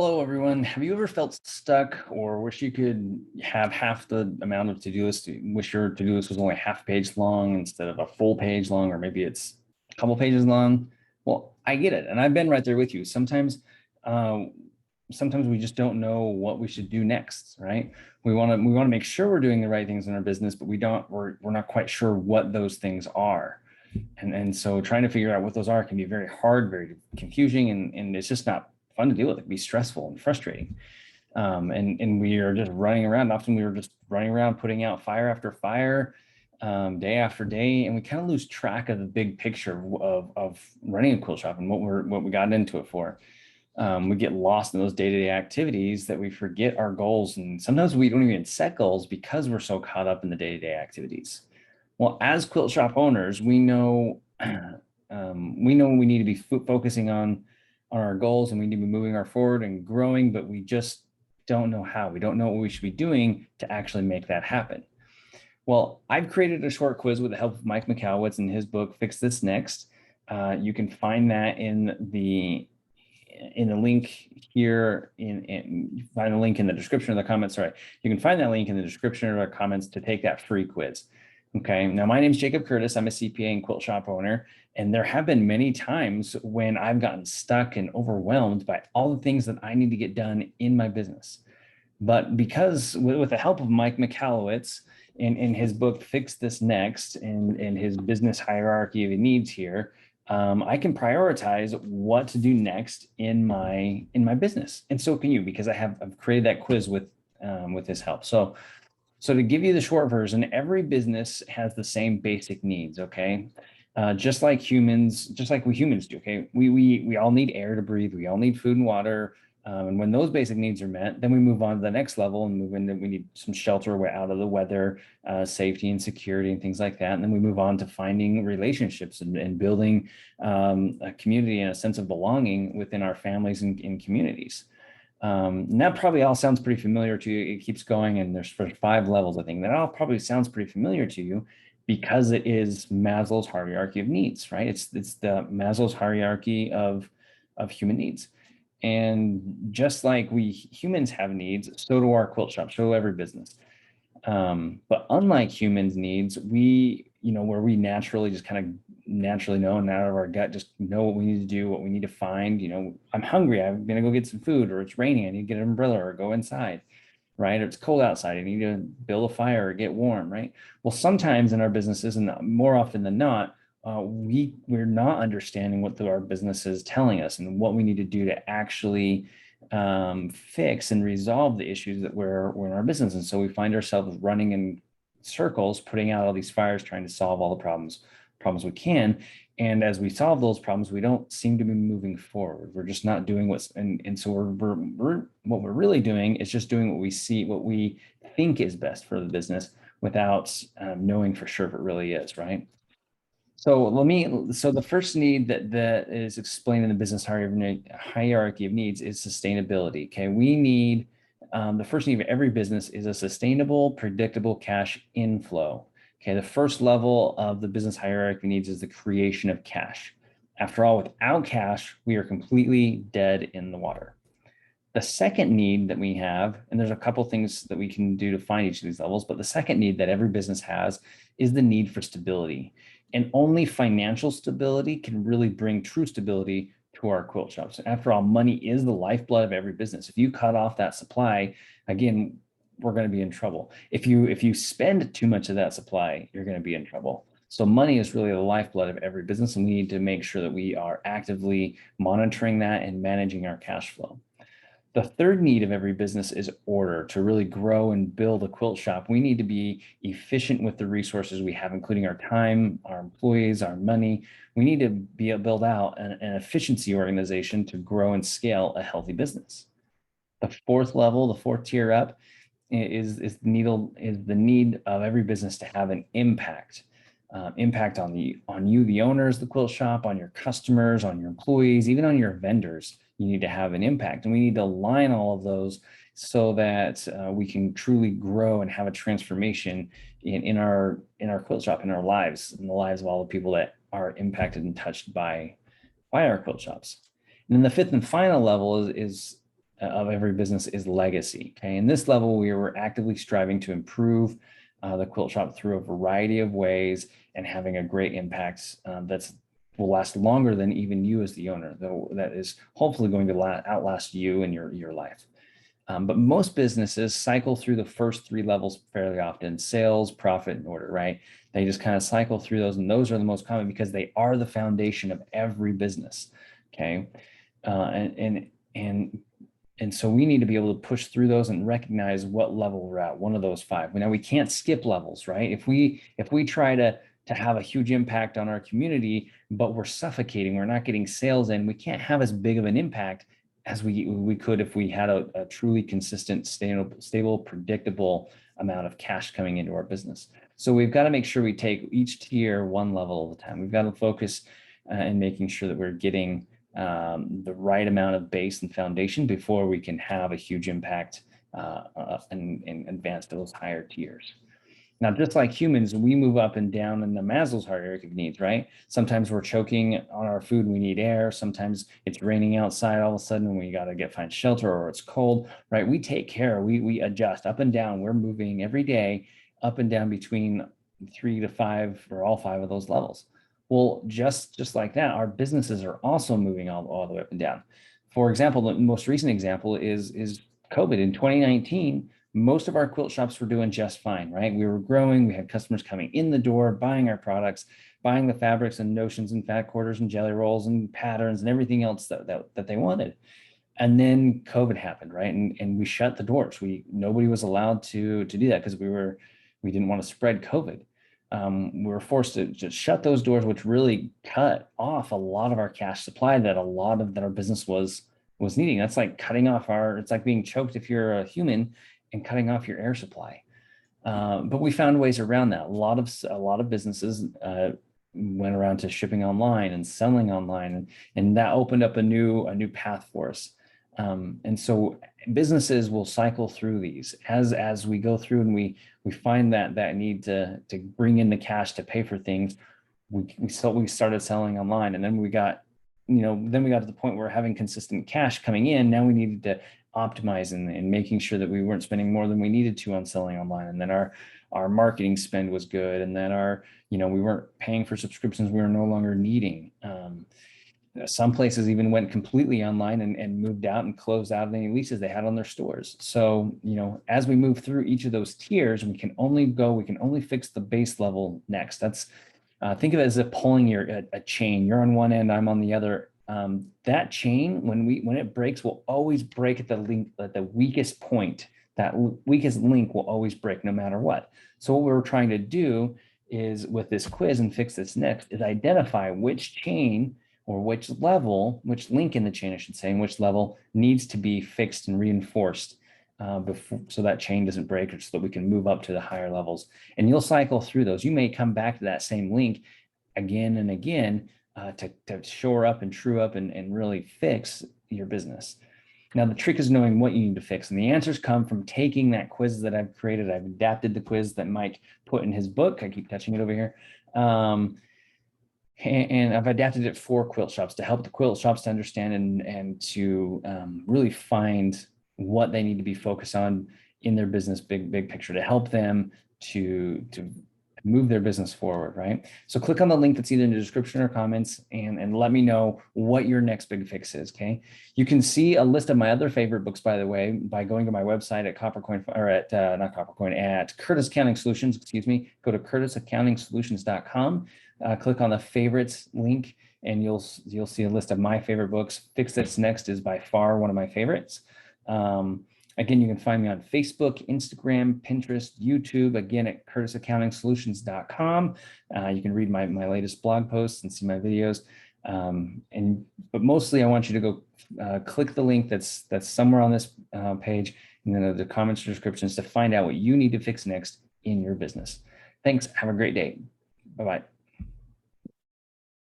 Hello, everyone. Have you ever felt stuck or wish you could have half the amount of to-do list? Wish your to-do list was only half page long instead of a full page long, or maybe it's a couple pages long? Well, I get it, and I've been right there with you. Uh, sometimes we just don't know what we should do next, right? We want to make sure we're doing the right things in our business, but we're not quite sure what those things are. And so trying to figure out what those are can be very hard, very confusing, and it's just not fun to deal with. It can be stressful and frustrating. And we are just running around. Often we were just running around, putting out fire after fire, day after day, and we kind of lose track of the big picture of running a quilt shop and what we got into it for. We get lost in those day-to-day activities that we forget our goals, and sometimes we don't even set goals because we're so caught up in the day-to-day activities. Well, as quilt shop owners, we know we need to be focusing on our goals, and we need to be moving our forward and growing, but we just don't know how. We don't know what we should be doing to actually make that happen. Well, I've created a short quiz with the help of Mike McCallowitz in his book, Fix This Next. You can find that in the link here you find the link in the description of the comments. Sorry, you can find that link in the description of our comments to take that free quiz. Okay, now my name is Jacob Curtis. I'm a CPA and quilt shop owner, and there have been many times when I've gotten stuck and overwhelmed by all the things that I need to get done in my business. But because with the help of Mike McCallowitz in his book, Fix This Next, and his business hierarchy of needs here, I can prioritize what to do next in my business. And so can you, because I've created that quiz with his help. So to give you the short version, every business has the same basic needs, okay? Just like we humans do, okay? We all need air to breathe. We all need food and water. And when those basic needs are met, then we move on to the next level and move into, we need some shelter out of the weather, safety and security and things like that. And then we move on to finding relationships and building a community and a sense of belonging within our families and communities. And that probably all sounds pretty familiar to you. It keeps going, and there's 5 levels, I think. That all probably sounds pretty familiar to you because it is Maslow's hierarchy of needs, right? It's the Maslow's hierarchy of human needs. And just like we humans have needs, so do our quilt shop, so do every business. But unlike humans' needs, where we naturally just kind of naturally know and out of our gut, just know what we need to do, what we need to find. I'm hungry, I'm gonna go get some food, or it's raining, I need to get an umbrella or go inside, right? Or it's cold outside, I need to build a fire or get warm, right? Well, sometimes in our businesses, and more often than not, we're not understanding what our business is telling us and what we need to do to actually fix and resolve the issues that we're in our business. And so we find ourselves running in circles, putting out all these fires, trying to solve all the problems we can. And as we solve those problems, we don't seem to be moving forward. We're just not doing and so what we're really doing is just doing what we think is best for the business without knowing for sure if it really is, right? So the first need that is explained in the business hierarchy of needs is sustainability. Okay, we need the first need of every business is a sustainable, predictable cash inflow. Okay, the first level of the business hierarchy needs is the creation of cash. After all, without cash, we are completely dead in the water. The second need that we have, and there's a couple things that we can do to find each of these levels, but the second need that every business has is the need for stability. And only financial stability can really bring true stability to our quilt shops. After all, money is the lifeblood of every business. If you cut off that supply, again, we're going to be in trouble. If you spend too much of that supply, you're going to be in trouble. So money is really the lifeblood of every business, and we need to make sure that we are actively monitoring that and managing our cash flow. The third need of every business is order. To really grow and build a quilt shop, we need to be efficient with the resources we have, including our time, our employees, our money. We need to build out an efficiency organization to grow and scale a healthy business. The fourth level, the fourth tier up, is the need of every business to have an impact. Impact on you, the owners, the quilt shop, on your customers, on your employees, even on your vendors. You need to have an impact, and we need to align all of those so that we can truly grow and have a transformation in our quilt shop, in our lives, in the lives of all the people that are impacted and touched by our quilt shops. And then the fifth and final level is of every business is legacy. Okay, in this level, we were actively striving to improve the quilt shop through a variety of ways and having a great impact that's will last longer than even you as the owner, though that is hopefully going to outlast you and your life. But most businesses cycle through the first three levels fairly often: sales, profit, and order, right? They just kind of cycle through those, and those are the most common because they are the foundation of every business. Okay. And so we need to be able to push through those and recognize what level we're at, one of those five. Now we can't skip levels, right? If we try to have a huge impact on our community, but we're suffocating, we're not getting sales in, we can't have as big of an impact as we could if we had a truly consistent, stable, predictable amount of cash coming into our business. So we've got to make sure we take each tier one level at a time. We've got to focus in making sure that we're getting the right amount of base and foundation before we can have a huge impact and advance to those higher tiers. Now, just like humans, we move up and down in the Maslow's hierarchy of needs, right? Sometimes we're choking on our food, we need air. Sometimes it's raining outside all of a sudden and we got to find shelter, or it's cold, right? We take care, we adjust up and down. We're moving every day up and down between 3 to 5 or all 5 of those levels. Well, just like that, our businesses are also moving all the way up and down. For example, the most recent example is COVID. In 2019, most of our quilt shops were doing just fine, right? We were growing, we had customers coming in the door, buying our products, buying the fabrics and notions and fat quarters and jelly rolls and patterns and everything else that they wanted. And then COVID happened, right? And we shut the doors. Nobody was allowed to do that because we didn't want to spread COVID. We were forced to just shut those doors, which really cut off a lot of our cash supply that our business was needing. That's like cutting off it's like being choked if you're a human and cutting off your air supply. But we found ways around that. A lot of businesses went around to shipping online and selling online, and that opened up a new path for us. And so businesses will cycle through these as we go through, and we find that need to bring in the cash to pay for things. We started selling online, and then we got to the point where we're having consistent cash coming in. Now we needed to optimize and making sure that we weren't spending more than we needed to on selling online, and then our marketing spend was good, and then we weren't paying for subscriptions we were no longer needing. Some places even went completely online and moved out and closed out any leases they had on their stores. So, as we move through each of those tiers, we can only fix the base level next. That's think of it as pulling a chain. You're on one end, I'm on the other. That chain, when it breaks, will always break at the weakest point. That weakest link will always break no matter what. So what we're trying to do is, with this quiz and fix this next, is identify which chain or which link in the chain, I should say, and which level needs to be fixed and reinforced so that chain doesn't break, or so that we can move up to the higher levels. And you'll cycle through those. You may come back to that same link again and again to shore up and true up and really fix your business. Now, the trick is knowing what you need to fix. And the answers come from taking that quiz that I've created. I've adapted the quiz that Mike put in his book. I keep touching it over here. And I've adapted it for quilt shops to help the quilt shops to understand and to really find what they need to be focused on in their business, big picture, to help them to move their business forward, right? So click on the link that's either in the description or comments and let me know what your next big fix is, okay? You can see a list of my other favorite books, by the way, by going to my website at at Curtis Accounting Solutions, excuse me. Go to curtisaccountingsolutions.com. Click on the favorites link, and you'll see a list of my favorite books. Fix This Next is by far one of my favorites. Again, you can find me on Facebook, Instagram, Pinterest, YouTube, again at curtisaccountingsolutions.com. You can read my latest blog posts and see my videos. But mostly I want you to go click the link that's somewhere on this page, and then the comments or descriptions to find out what you need to fix next in your business. Thanks. Have a great day. Bye-bye.